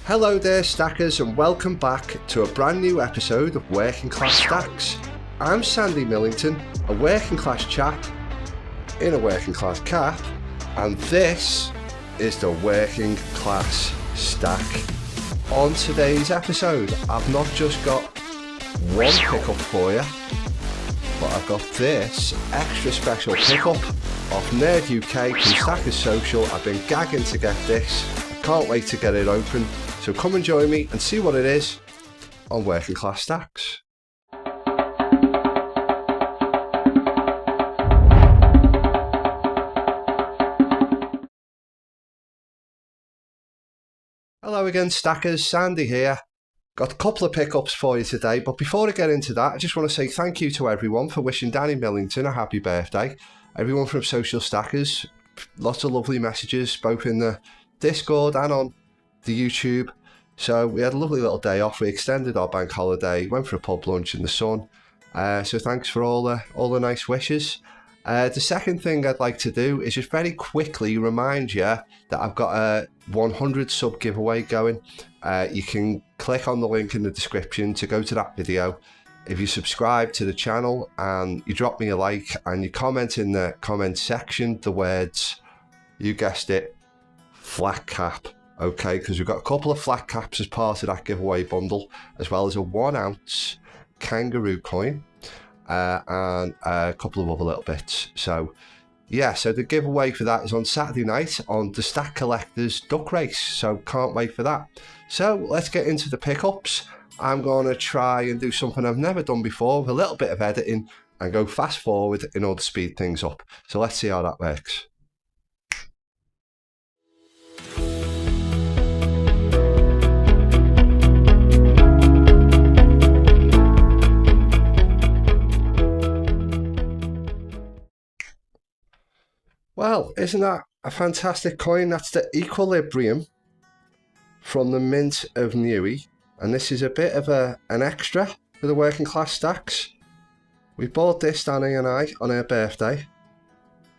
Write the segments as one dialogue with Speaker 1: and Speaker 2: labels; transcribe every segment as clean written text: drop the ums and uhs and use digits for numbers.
Speaker 1: Hello there stackers, and welcome back to a brand new episode of Working Class Stacks. I'm Dani Millington, a working class chap in a working class cap, and this is the Working Class Stack. On today's episode, I've not just got one pickup for you, but I've got this extra special pickup off Nerd UK from Stackers Social. I've been gagging to get this. I can't wait to get it open. So come and join me and see what it is on Working Class Stacks. Hello again stackers, Sandy here. Got a couple of pickups for you today, but before I get into that, I just want to say thank you to everyone for wishing Dani Millington a happy birthday. Everyone from Social Stackers, lots of lovely messages, both in the Discord and on the YouTube. So we had a lovely little day off. We extended our bank holiday, went for a pub lunch in the sun. So thanks for all the nice wishes. The second thing I'd like to do is just very quickly remind you that I've got a 100 sub giveaway going. You can click on the link in the description to go to that video. If you subscribe to the channel and you drop me a like and you comment in the comment section the words, you guessed it, flat cap. Okay, because we've got a couple of flat caps as part of that giveaway bundle, as well as a 1 ounce kangaroo coin and a couple of other little bits. So yeah, so the giveaway for that is on Saturday night on the Stack Collectors Duck Race, so can't wait for that. So let's get into the pickups. I'm going to try and do something I've never done before with a little bit of editing and go fast forward in order to speed things up. So let's see how that works. Well, isn't that a fantastic coin? That's the Equilibrium from the Mint of Newey. And this is a bit of an extra for the Working Class Stacks. We bought this, Dani and I, on her birthday.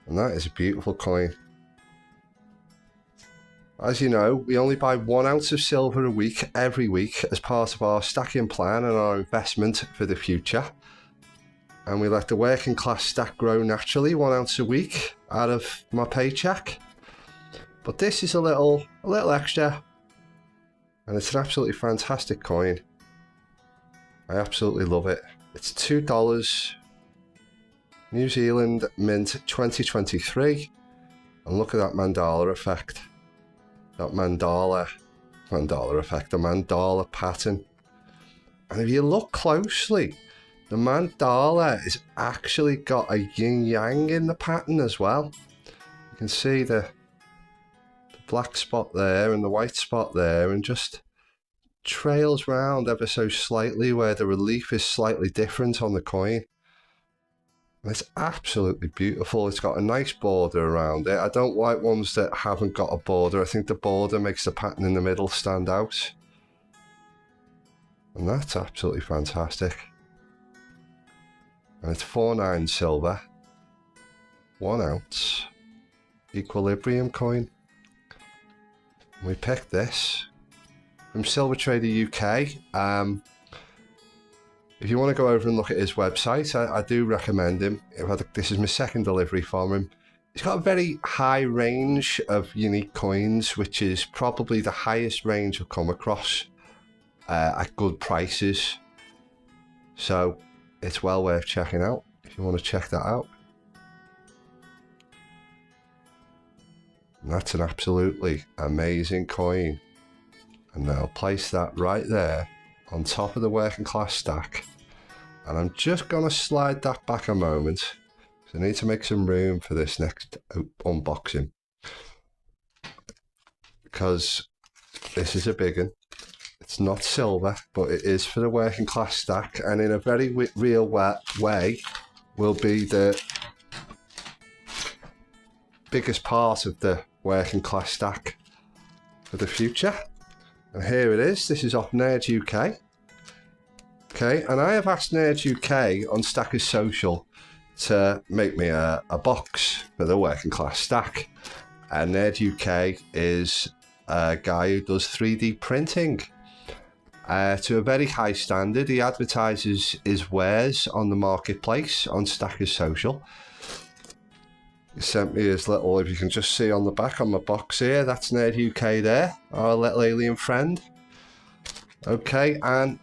Speaker 1: And that is a beautiful coin. As you know, we only buy 1 ounce of silver a week, every week, as part of our stacking plan and our investment for the future. And we let the Working Class Stack grow naturally, 1 ounce a week out of my paycheck. But this is a little extra, and it's an absolutely fantastic coin. I absolutely love it. It's $2, New Zealand Mint 2023, and look at that mandala effect. That mandala effect, the mandala pattern. And if you look closely, the mandala has actually got a yin-yang in the pattern as well. You can see the black spot there and the white spot there, and just trails round ever so slightly where the relief is slightly different on the coin. And it's absolutely beautiful. It's got a nice border around it. I don't like ones that haven't got a border. I think the border makes the pattern in the middle stand out. And that's absolutely fantastic. And it's 4.9 silver, 1 ounce, Equilibrium coin. We picked this from Silver Trader UK. If you want to go over and look at his website, I do recommend him. This is my second delivery from him. He's got a very high range of unique coins, which is probably the highest range I've come across at good prices. So it's well worth checking out if you want to check that out. And that's an absolutely amazing coin. And now I'll place that right there on top of the Working Class Stack. And I'm just going to slide that back a moment, because I need to make some room for this next unboxing. Because this is a big one. It's not silver, but it is for the Working Class Stack, and in a very real way will be the biggest part of the Working Class Stack for the future. And here it is. This is off Nerd UK. Okay, and I have asked Nerd UK on Stackers Social to make me a box for the Working Class Stack. And Nerd UK is guy who does 3D printing to a very high standard. He advertises his wares on the marketplace on Stackers Social. He sent me his little, if you can just see on the back on my box here, that's Nerd UK there, our little alien friend. Okay, and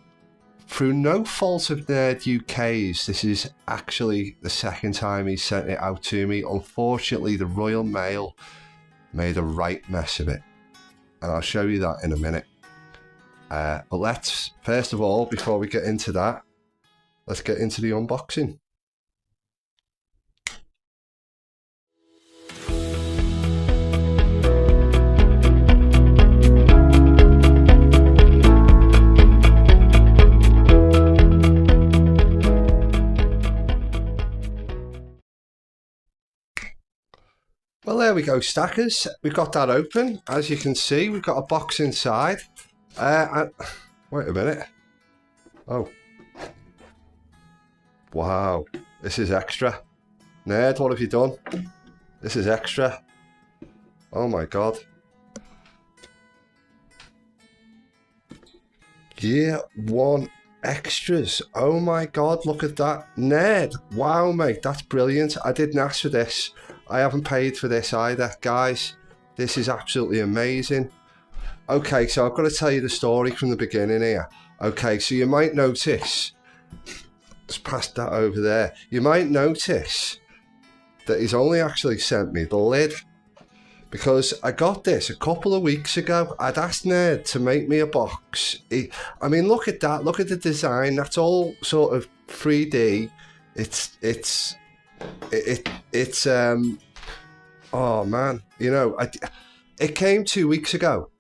Speaker 1: through no fault of Nerd UK's, this is actually the second time he sent it out to me. Unfortunately, the Royal Mail made a right mess of it, and I'll show you that in a minute. But let's, first of all, before we get into that, let's get into the unboxing. Well, there we go, Stackers. We've got that open. As you can see, we've got a box inside. Wait a minute. Oh. Wow. This is extra. Nerd, what have you done? This is extra. Oh my God. Year 1 extras. Oh my God, look at that. Nerd. Wow, mate, that's brilliant. I didn't ask for this. I haven't paid for this either, guys. This is absolutely amazing. Okay, so I've got to tell you the story from the beginning here. Okay, so you might notice, just past that over there, you might notice that he's only actually sent me the lid, because I got this a couple of weeks ago. I'd asked Nerd to make me a box. I mean, look at that. Look at the design. That's all sort of 3D. It's oh man, you know, it came 2 weeks ago,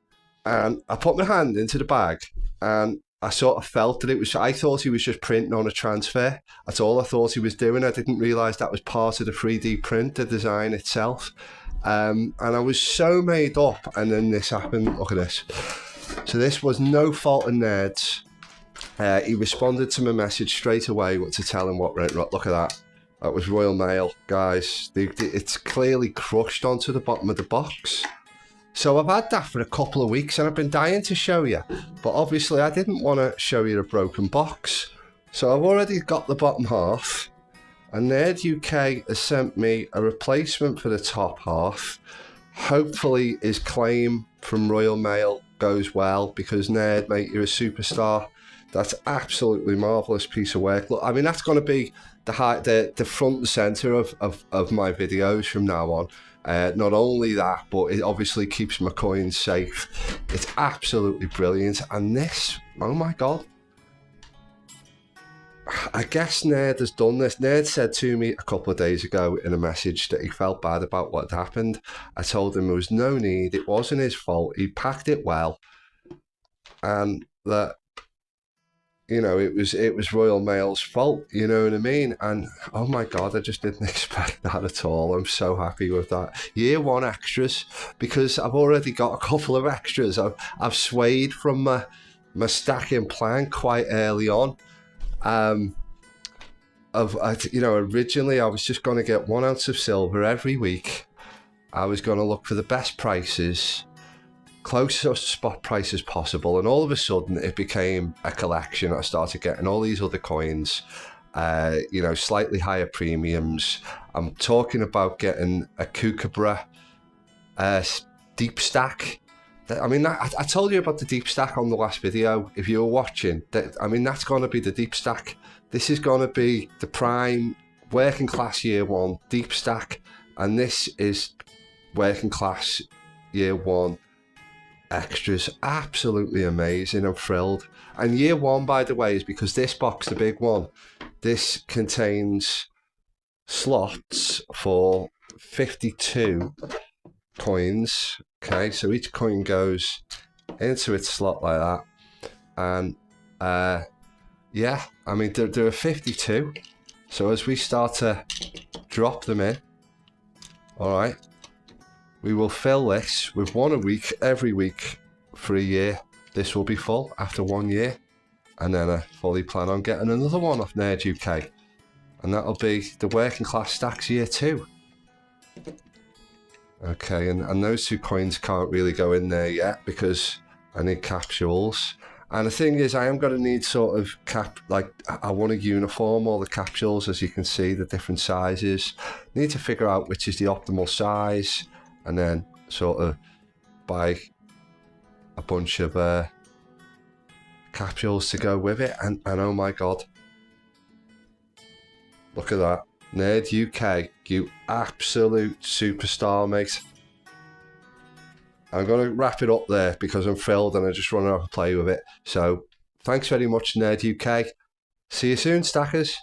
Speaker 1: and I put my hand into the bag, and I sort of felt that it was, I thought he was just printing on a transfer. That's all I thought he was doing. I didn't realise that was part of the 3D print, the design itself. And I was so made up, and then this happened. Look at this. So this was no fault of Nerd's. He responded to my message straight away to tell him what went wrong. Look at that. That was Royal Mail, guys. It's clearly crushed onto the bottom of the box. So I've had that for a couple of weeks, and I've been dying to show you. But obviously I didn't want to show you the broken box. So I've already got the bottom half. And Nerd UK has sent me a replacement for the top half. Hopefully his claim from Royal Mail goes well, because Nerd, mate, you're a superstar. That's absolutely marvellous piece of work. Look, I mean, that's going to be the front and centre of my videos from now on. Not only that, but it obviously keeps my coins safe. It's absolutely brilliant. And this, oh my God. I guess Nerd has done this. Nerd said to me a couple of days ago in a message that he felt bad about what had happened. I told him there was no need. It wasn't his fault. He packed it well. And that, you know, it was Royal Mail's fault, you know what I mean? And oh my God, I just didn't expect that at all. I'm so happy with that. Year 1 extras, because I've already got a couple of extras. I've swayed from my stacking plan quite early on. You know, originally I was just going to get 1 ounce of silver every week. I was going to look for the best prices, closest to spot price as possible, and all of a sudden it became a collection. I started getting all these other coins, you know, slightly higher premiums. I'm talking about getting a Kookaburra deep stack. I mean, I told you about the deep stack on the last video. If you were watching, I mean, that's going to be the deep stack. This is going to be the prime working class year 1 deep stack, and this is working class year 1 extras. Absolutely amazing. I'm thrilled. And year 1, by the way, is because this box, the big one, this contains slots for 52 coins. Okay, so each coin goes into its slot like that, and yeah, I mean, there are 52. So as we start to drop them in, all right, we will fill this with 1 a week, every week for a year. This will be full after 1 year, and then I fully plan on getting another one off Nerd UK, and that'll be the working class stacks year 2. Okay, and those 2 coins can't really go in there yet because I need capsules. And the thing is, I am going to need sort of I want to uniform all the capsules, as you can see, the different sizes. Need to figure out which is the optimal size, and then sort of buy a bunch of capsules to go with it. And oh my god, look at that. Nerd UK, you absolute superstar, mate. I'm going to wrap it up there because I'm filled and I just want to play with it. So thanks very much, Nerd UK. See you soon, stackers.